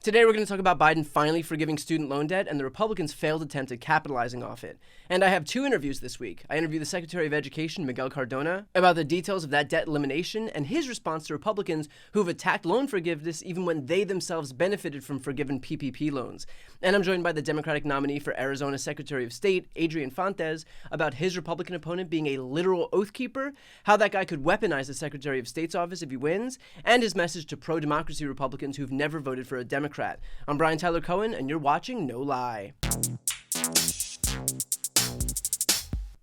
Today we're going to talk about Biden finally forgiving student loan debt and the Republicans' failed attempt at capitalizing off it. And I have two interviews this week. I interviewed the Secretary of Education, Miguel Cardona, about the details of that debt elimination and his response to Republicans who've attacked loan forgiveness even when they themselves benefited from forgiven PPP loans. And I'm joined by the Democratic nominee for Arizona Secretary of State, Adrian Fontes, about his Republican opponent being a literal oath keeper, how that guy could weaponize the Secretary of State's office if he wins, and his message to pro-democracy Republicans who've never voted for a Democrat. I'm Brian Tyler Cohen, and you're watching No Lie.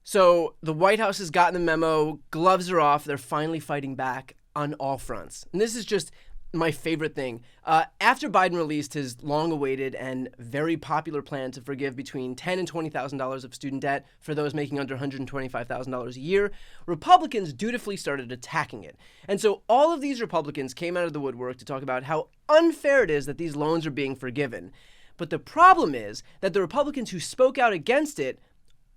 So, the White House has gotten the memo, gloves are off, they're finally fighting back on all fronts. And this is just my favorite thing. After Biden released his long-awaited and very popular plan to forgive between $10,000 and $20,000 of student debt for those making under $125,000 a year, Republicans dutifully started attacking it. And so all of these Republicans came out of the woodwork to talk about how unfair it is that these loans are being forgiven. But the problem is that the Republicans who spoke out against it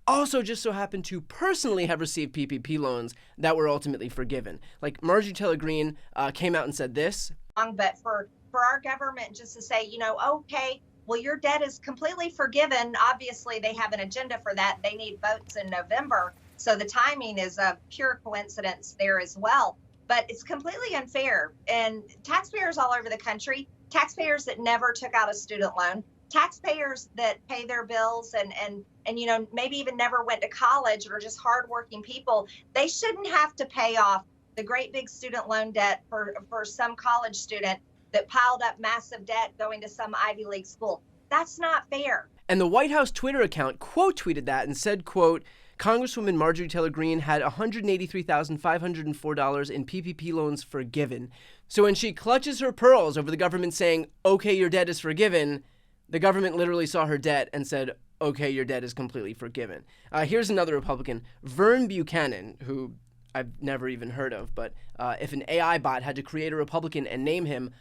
also just so happened to personally have received PPP loans that were ultimately forgiven. Like Marjorie Taylor Greene came out and said this. But for our government just to say, okay, well, your debt is completely forgiven. Obviously, they have an agenda for that. They need votes in November. So the timing is a pure coincidence there as well. But it's completely unfair. And taxpayers all over the country, taxpayers that never took out a student loan, taxpayers that pay their bills and maybe even never went to college or just hardworking people, they shouldn't have to pay off the great big student loan debt for some college student that piled up massive debt going to some Ivy League school. That's not fair. And the White House Twitter account quote tweeted that and said, quote, Congresswoman Marjorie Taylor Greene had $183,504 in PPP loans forgiven. So when she clutches her pearls over the government saying, okay, your debt is forgiven, the government literally saw her debt and said, okay, your debt is completely forgiven. Here's another Republican, Vern Buchanan, who I've never even heard of, but if an AI bot had to create a Republican and name him,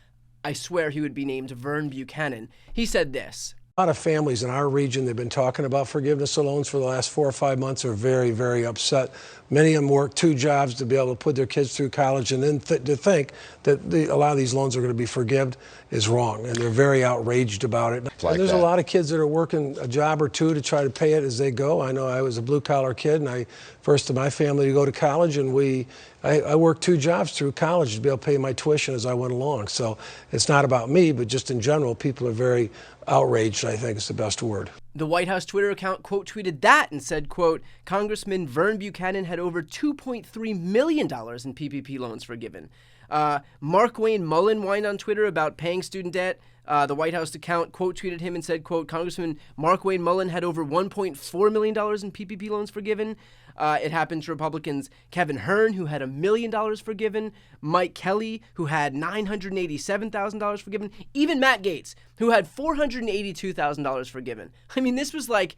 I swear he would be named Vern Buchanan. He said this. A lot of families in our region, they've been talking about forgiveness of loans for the last 4 or 5 months, are very, very upset. Many of them work 2 jobs to be able to put their kids through college, and then to think that a lot of these loans are going to be forgiven is wrong, and they're very outraged about it. And there's a lot of kids that are working a job or 2 to try to pay it as they go. I know I was a blue-collar kid, and first in my family to go to college, and I worked 2 jobs through college to be able to pay my tuition as I went along. So it's not about me, but just in general, people are very outraged, I think is the best word. The White House Twitter account quote tweeted that and said, quote, Congressman Vern Buchanan had over $2.3 million in PPP loans forgiven. Mark Wayne Mullen whined on Twitter about paying student debt. The White House account quote tweeted him and said, quote, Congressman Mark Wayne Mullen had over $1.4 million in PPP loans forgiven. It happened to Republicans Kevin Hern, who had $1 million forgiven, Mike Kelly, who had $987,000 forgiven, even Matt Gaetz, who had $482,000 forgiven. I mean, this was like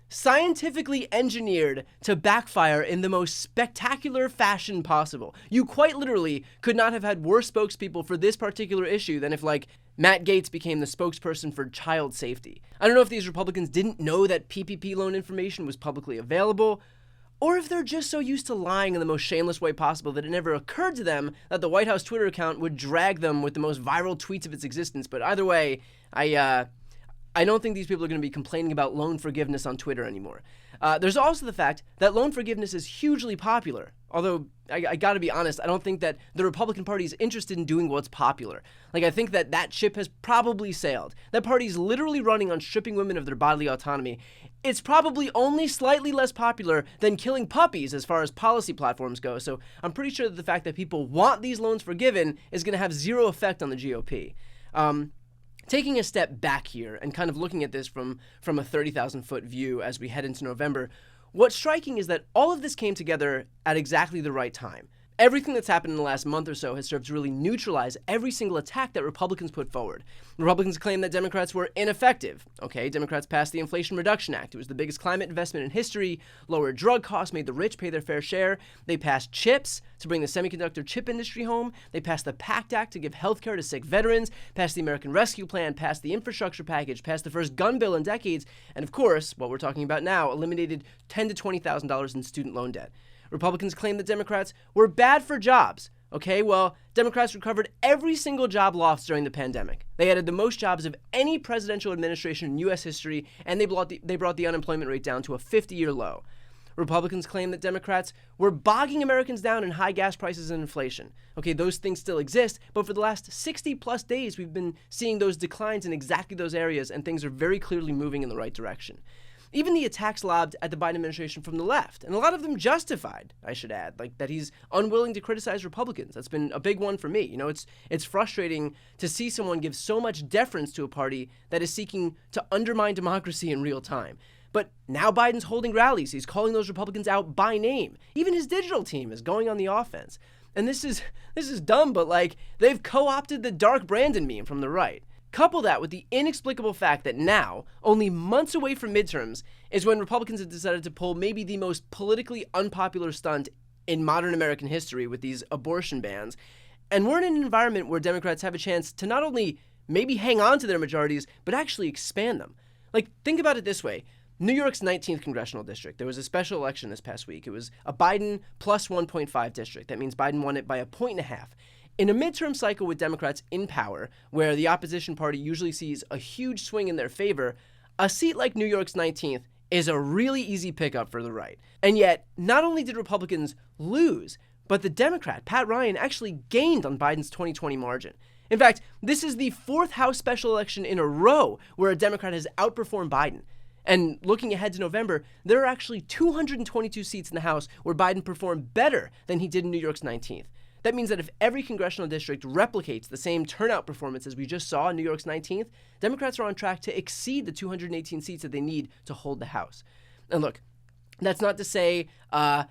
scientifically engineered to backfire in the most spectacular fashion possible. You quite literally could not have had worse spokespeople for this particular issue than if, like, Matt Gaetz became the spokesperson for child safety. I don't know if these Republicans didn't know that PPP loan information was publicly available, or if they're just so used to lying in the most shameless way possible that it never occurred to them that the White House Twitter account would drag them with the most viral tweets of its existence. But either way, I don't think these people are going to be complaining about loan forgiveness on Twitter anymore. There's also the fact that loan forgiveness is hugely popular. Although, I got to be honest, I don't think that the Republican Party is interested in doing what's popular. Like, I think that ship has probably sailed. That party's literally running on stripping women of their bodily autonomy. It's probably only slightly less popular than killing puppies as far as policy platforms go. So I'm pretty sure that the fact that people want these loans forgiven is going to have zero effect on the GOP. Taking a step back here and kind of looking at this from a 30,000-foot view as we head into November, what's striking is that all of this came together at exactly the right time. Everything that's happened in the last month or so has served to really neutralize every single attack that Republicans put forward. Republicans claim that Democrats were ineffective. Okay, Democrats passed the Inflation Reduction Act. It was the biggest climate investment in history, lowered drug costs, made the rich pay their fair share. They passed CHIPS to bring the semiconductor chip industry home. They passed the PACT Act to give health care to sick veterans, passed the American Rescue Plan, passed the infrastructure package, passed the first gun bill in decades, and of course, what we're talking about now, eliminated $10,000 to $20,000 in student loan debt. Republicans claim that Democrats were bad for jobs. Okay, well, Democrats recovered every single job lost during the pandemic. They added the most jobs of any presidential administration in U.S. history, and they brought the unemployment rate down to a 50-year low. Republicans claim that Democrats were bogging Americans down in high gas prices and inflation. Okay, those things still exist, but for the last 60-plus days, we've been seeing those declines in exactly those areas, and things are very clearly moving in the right direction. Even the attacks lobbed at the Biden administration from the left, and a lot of them justified, I should add, like that he's unwilling to criticize Republicans. That's been a big one for me. You know, it's frustrating to see someone give so much deference to a party that is seeking to undermine democracy in real time. But now Biden's holding rallies. He's calling those Republicans out by name. Even his digital team is going on the offense. And this is dumb, but like they've co-opted the Dark Brandon meme from the right. Couple that with the inexplicable fact that now, only months away from midterms, is when Republicans have decided to pull maybe the most politically unpopular stunt in modern American history with these abortion bans. And we're in an environment where Democrats have a chance to not only maybe hang on to their majorities, but actually expand them. Like, think about it this way. New York's 19th congressional district, there was a special election this past week. It was a Biden plus 1.5 district. That means Biden won it by 1.5 points. In a midterm cycle with Democrats in power, where the opposition party usually sees a huge swing in their favor, a seat like New York's 19th is a really easy pickup for the right. And yet, not only did Republicans lose, but the Democrat, Pat Ryan, actually gained on Biden's 2020 margin. In fact, this is the fourth House special election in a row where a Democrat has outperformed Biden. And looking ahead to November, there are actually 222 seats in the House where Biden performed better than he did in New York's 19th. That means that if every congressional district replicates the same turnout performance as we just saw in New York's 19th, Democrats are on track to exceed the 218 seats that they need to hold the House. And look, that's not to say, that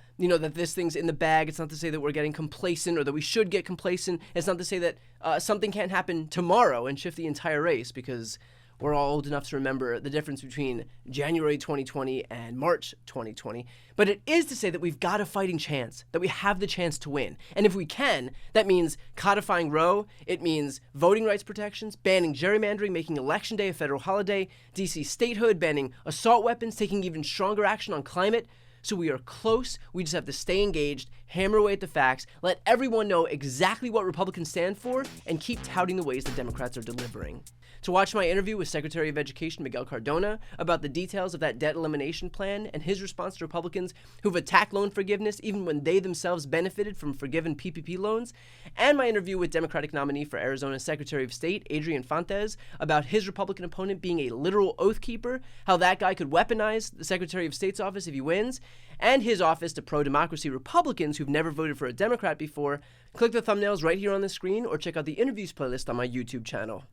this thing's in the bag. It's not to say that we're getting complacent or that we should get complacent. It's not to say that something can't happen tomorrow and shift the entire race, because we're all old enough to remember the difference between January 2020 and March 2020. But it is to say that we've got a fighting chance, that we have the chance to win. And if we can, that means codifying Roe, it means voting rights protections, banning gerrymandering, making Election Day a federal holiday, DC statehood, banning assault weapons, taking even stronger action on climate. So we are close. We just have to stay engaged, hammer away at the facts, let everyone know exactly what Republicans stand for, and keep touting the ways that Democrats are delivering. To watch my interview with Secretary of Education Miguel Cardona about the details of that debt elimination plan and his response to Republicans who've attacked loan forgiveness even when they themselves benefited from forgiven PPP loans, and my interview with Democratic nominee for Arizona Secretary of State Adrian Fontes about his Republican opponent being a literal oath keeper, how that guy could weaponize the Secretary of State's office if he wins, and his office to pro-democracy Republicans who've never voted for a Democrat before. Click the thumbnails right here on the screen or check out the interviews playlist on my YouTube channel.